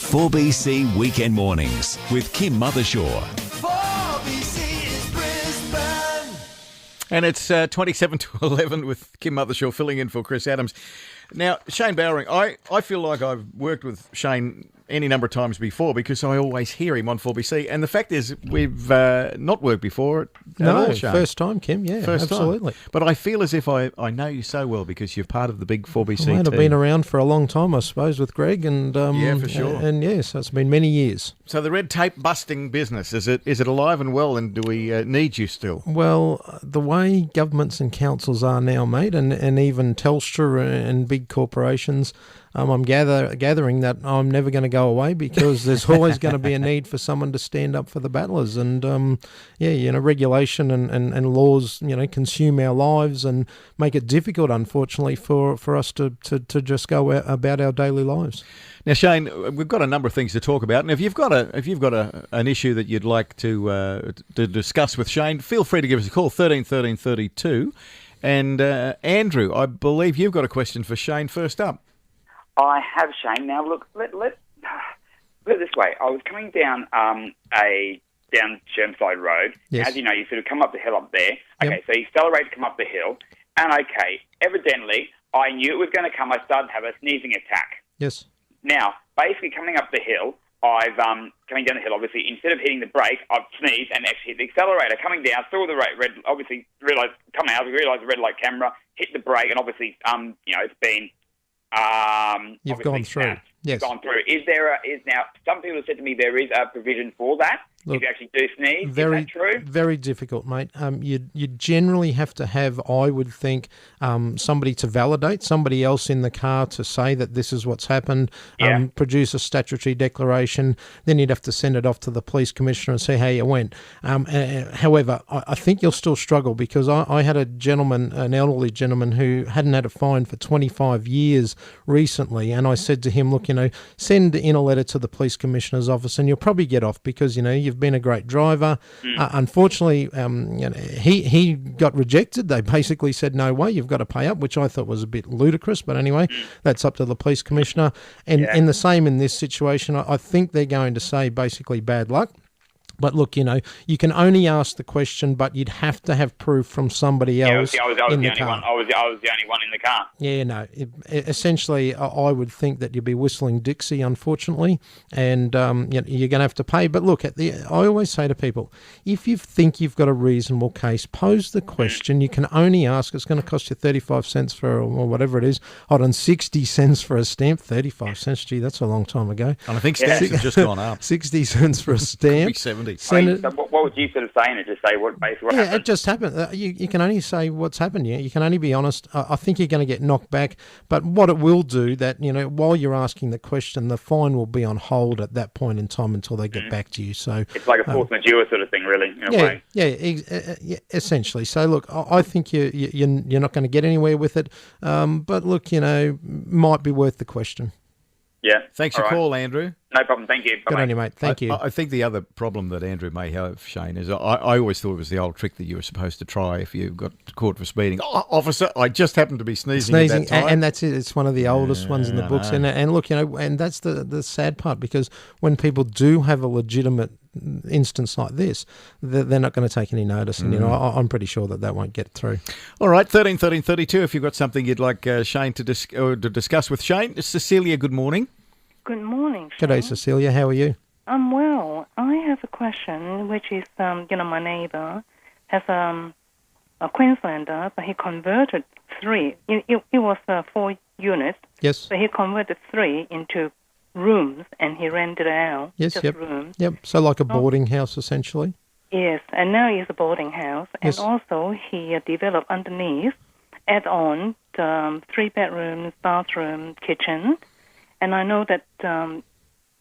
4BC Weekend Mornings with Kim Mothershaw. 4BC is Brisbane. And it's 27 to 11 with Kim Mothershaw filling in for Chris Adams. Now, Shane Bowering, I feel like I've worked with Shane any number of times before because I always hear him on 4BC. And the fact is, we've not worked before at all, Shane. First time, Kim, yeah, First absolutely. Time. But I feel as if I know you so well because you're part of the big 4BC Well, team. I've been around for a long time, I suppose, with Greg. And yeah, for sure. And yes, it's been many years. So the red tape busting business, is it alive and well, and do we need you still? Well, the way governments and councils are now, mate, and even Telstra and big corporations, I'm gathering that I'm never going to go away because there's always going to be a need for someone to stand up for the battlers. And, regulation and laws, consume our lives and make it difficult, unfortunately, for us to just go about our daily lives. Now, Shane, we've got a number of things to talk about, and if you've got an issue that you'd like to discuss with Shane, feel free to give us a call, 13 13 32. And Andrew, I believe you've got a question for Shane first up. I have, Shane. Now, look, let put it this way. I was coming down down Chermside Road. Yes. As you know, you sort of come up the hill up there. Okay, Yep. so you accelerate to come up the hill. And, okay, evidently, I knew it was going to come. I started to have a sneezing attack. Yes. Now, basically coming up the hill, I've coming down the hill, obviously, instead of hitting the brake, I've sneezed and actually hit the accelerator. Coming down, saw the red, obviously, realised the red light camera, hit the brake, and obviously, it's been... You've gone through. Yes. Gone through. Now, some people have said to me there is a provision for that. Look, if you actually do sneeze, very, is that true? Very difficult, mate. You generally have to have, I would think, somebody to validate, somebody else in the car to say that this is what's happened, produce a statutory declaration, then you'd have to send it off to the police commissioner and see how you went. However, I think you'll still struggle because I had an elderly gentleman who hadn't had a fine for 25 years recently, and I said to him, look, send in a letter to the police commissioner's office and you'll probably get off because, you've been a great driver. Unfortunately, he got rejected. They basically said, no way, you've got to pay up, which I thought was a bit ludicrous. But anyway, that's up to the police commissioner. And the same in this situation. I think they're going to say basically bad luck. But look, you can only ask the question, but you'd have to have proof from somebody else I was in the the only car. one. I was the only one in the car. Yeah, no. Essentially, I would think that you'd be whistling Dixie, unfortunately, and you're going to have to pay. But look, I always say to people, if you think you've got a reasonable case, pose the question. You can only ask. It's going to cost you 35 cents for, or whatever it is. Hold on, 60 cents for a stamp. 35 cents, gee, that's a long time ago. And I think stamps have just gone up. 60 cents for a stamp. Could be 70. So what would you sort of say in it? Just say what happened? It just happened. You can only say what's happened. You can only be honest. I think you're going to get knocked back. But what it will do, that while you're asking the question, the fine will be on hold at that point in time until they get back to you. So it's like a force majeure sort of thing, really, in a way. Yeah, essentially. So look, I think you're not going to get anywhere with it. But look, might be worth the question. Yeah. Thanks for your call, Andrew. No problem. Thank you. Bye-bye. Good on you, mate. Thank you. I think the other problem that Andrew may have, Shane, is I always thought it was the old trick that you were supposed to try if you got caught for speeding. Oh, officer, I just happened to be sneezing at that time. And that's it. It's one of the oldest ones in the books. And look, and that's the sad part, because when people do have a legitimate instance like this, they're not going to take any notice. And, I'm pretty sure that won't get through. All right, 13 13 32, if you've got something you'd like Shane to discuss with Shane. Cecilia, good morning. Good morning, Shane. G'day, Cecilia. How are you? I'm well. I have a question, which is, my neighbour has a Queenslander, but he converted 3. It was 4 units. Yes. But he converted 3 into rooms, and he rented out just rooms. Yep. So like a boarding house, essentially. Yes, and now it's a boarding house. Yes. And also he developed underneath, add on 3 bedrooms, bathroom, kitchen. And I know that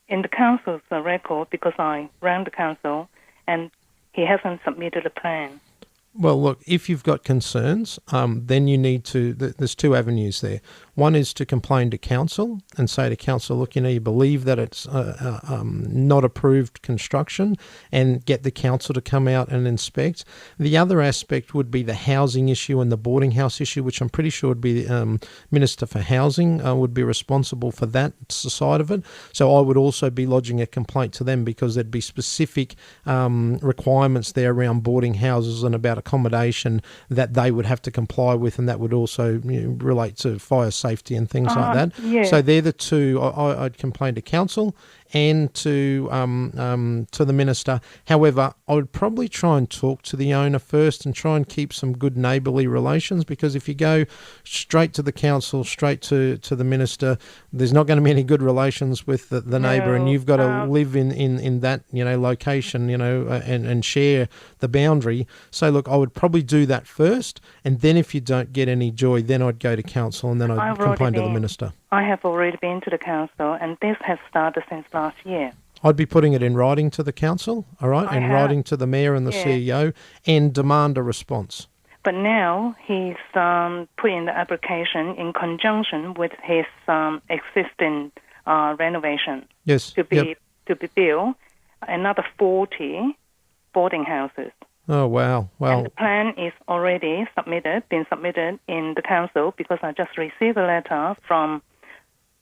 in the council's record, because I ran the council, and he hasn't submitted a plan. Well, look, if you've got concerns, then you need to... There's 2 avenues there. One is to complain to council and say to council, look, you believe that it's not approved construction, and get the council to come out and inspect. The other aspect would be the housing issue and the boarding house issue, which I'm pretty sure would be Minister for Housing would be responsible for that side of it. So I would also be lodging a complaint to them, because there'd be specific requirements there around boarding houses and about accommodation that they would have to comply with, and that would also relate to fire safety and things like that. Yeah. So they're the two. I'd complain to council and to the minister. However, I would probably try and talk to the owner first and try and keep some good neighbourly relations, because if you go straight to the council, straight to the minister, there's not going to be any good relations with the neighbour, and you've got to live in that location, and share the boundary. So look, I would probably do that first, and then if you don't get any joy, then I'd go to council, and then I'd complain to the minister. I have already been to the council, and this has started since last year. I'd be putting it in writing to the council, all right, and writing to the mayor and the CEO, and demand a response. But now he's put in the application in conjunction with his existing renovation. Yes. To be built another 40 boarding houses. Oh, wow. Well, And the plan is already been submitted in the council, because I just received a letter from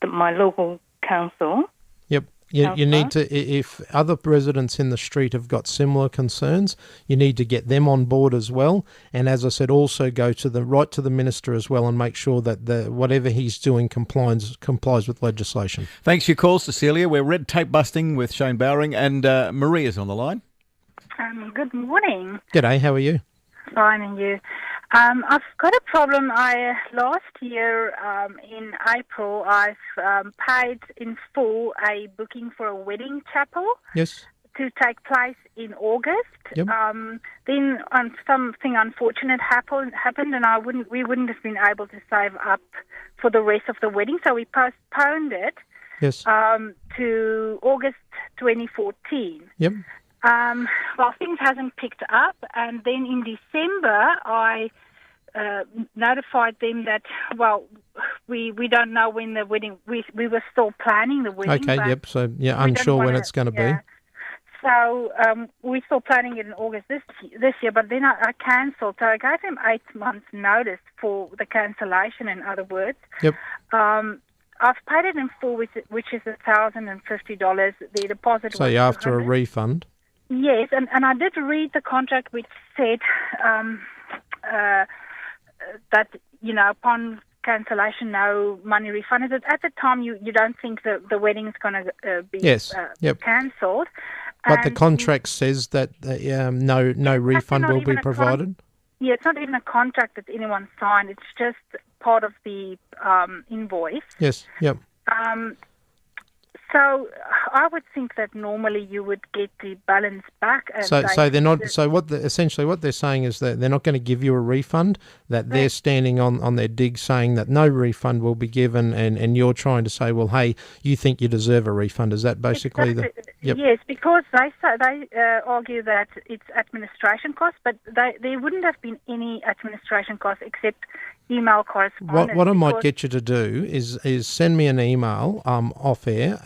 my local council. Yep. You need to, if other residents in the street have got similar concerns, you need to get them on board as well. And as I said, also go to the minister as well, and make sure that whatever he's doing complies with legislation. Thanks for your call, Cecilia. We're red tape busting with Shane Bowering, and Maria's on the line. Good morning. G'day, how are you? Fine, and you? I've got a problem. Last year in April, I've paid in full a booking for a wedding chapel. Yes. To take place in August. Yep. Then something unfortunate happened, and we wouldn't have been able to save up for the rest of the wedding, so we postponed it. Yes. To August 2014. Yep. Well, things hasn't picked up, and then in December I notified them that, we don't know when the wedding. We were still planning the wedding. Okay. Yep. So unsure when it's going to be. So we're still planning it in August this year, but then I cancelled. So I gave them 8 months' notice for the cancellation. In other words. Yep. I've paid it in full, which is $1,050. The deposit. So you're after a refund. Yes, and I did read the contract, which said that, upon cancellation, no money refunded. At the time, you don't think that the wedding is going to be cancelled. But the contract says that no refund will be provided? It's not even a contract that anyone signed. It's just part of the invoice. Yes, yep. So I would think that normally you would get the balance back. So they're not. So essentially what they're saying is that they're not going to give you a refund. That they're standing on their dig, saying that no refund will be given, and you're trying to say, well, hey, you think you deserve a refund. Is that basically the? Yep. Yes, because they argue that it's administration costs, but there wouldn't have been any administration costs except email correspondence. What I might get you to do is send me an email off air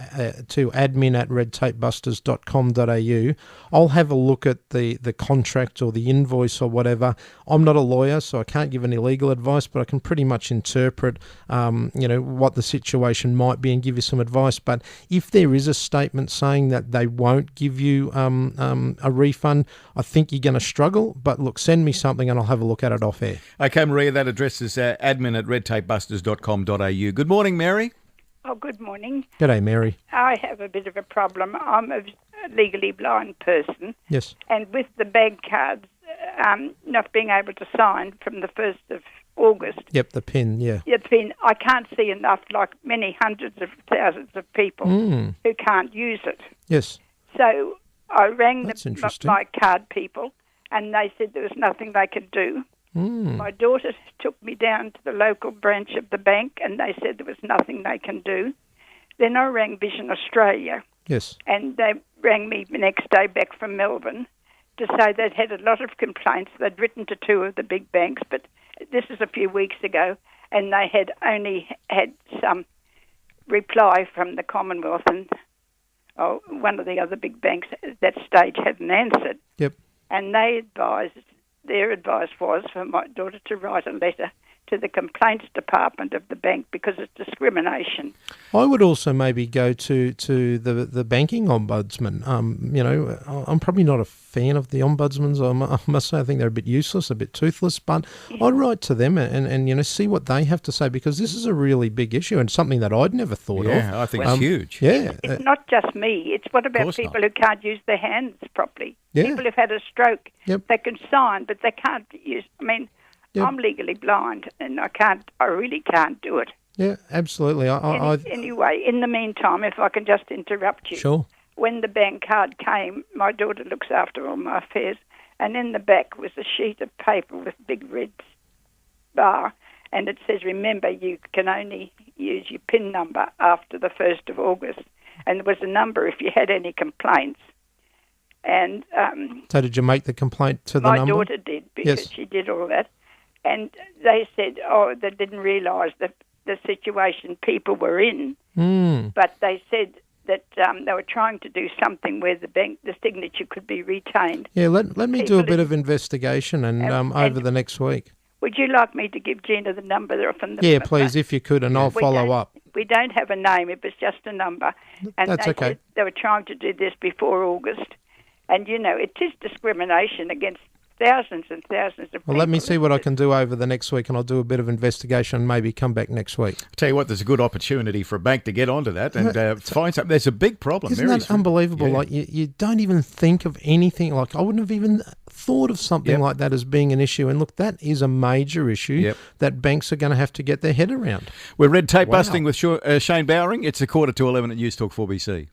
to admin@redtapebusters.com.au. I'll have a look at the contract or the invoice or whatever. I'm not a lawyer, so I can't give any legal advice, but I can pretty much interpret what the situation might be and give you some advice. But if there is a statement saying that they won't give you a refund, I think you're going to struggle. But look, send me something and I'll have a look at it off air. Okay, Maria, that address is admin@redtapebusters.com.au. Good morning, Mary. Oh, good morning. G'day, Mary. I have a bit of a problem. I'm a legally blind person. Yes. And with the bank cards not being able to sign from the 1st of August. Yep, the PIN, yeah. The PIN, I can't see enough, like many hundreds of thousands of people who can't use it. Yes. So I rang my card people, and they said there was nothing they could do. My daughter took me down to the local branch of the bank, and they said there was nothing they can do. Then I rang Vision Australia. Yes. And they rang me the next day back from Melbourne to say they'd had a lot of complaints. They'd written to 2 of the big banks, but this is a few weeks ago, and they had only had some reply from the Commonwealth, and one of the other big banks at that stage hadn't answered. Yep. And their advice was for my daughter to write a letter to the complaints department of the bank because it's discrimination. I would also maybe go to the banking ombudsman. I'm probably not a fan of the ombudsmans. I must say I think they're a bit useless, a bit toothless, but I'd write to them and see what they have to say, because this is a really big issue and something that I'd never thought of. Yeah, I think it's huge. Yeah. It's not just me. It's what about people who can't use their hands properly? Yeah. People who've had a stroke. Yep. They can sign, but they can't use... Yep. I'm legally blind, and I really can't do it. Yeah, absolutely. Anyway, in the meantime, if I can just interrupt you. Sure. When the bank card came, my daughter looks after all my affairs, and in the back was a sheet of paper with a big red bar, and it says, remember, you can only use your PIN number after the 1st of August. And there was a number if you had any complaints. And so did you make the complaint to the number? My daughter did, because she did all that. And they said, they didn't realise the situation people were in. But they said that they were trying to do something where the signature could be retained. Yeah, let me do a bit of investigation over the next week. Would you like me to give Gina the number from the... Yeah, please, if you could, and I'll follow up. We don't have a name, it was just a number. And that's okay. They were trying to do this before August. And, it is discrimination against thousands and thousands of people. Well, let me see what I can do over the next week, and I'll do a bit of investigation and maybe come back next week. I'll tell you what, there's a good opportunity for a bank to get onto that and find something. There's a big problem. Isn't that unbelievable? Yeah. Like, you don't even think of anything. Like, I wouldn't have even thought of something like that as being an issue. And look, that is a major issue that banks are going to have to get their head around. We're red tape busting with Shane Bowering. It's 11:15 at News Talk 4BC.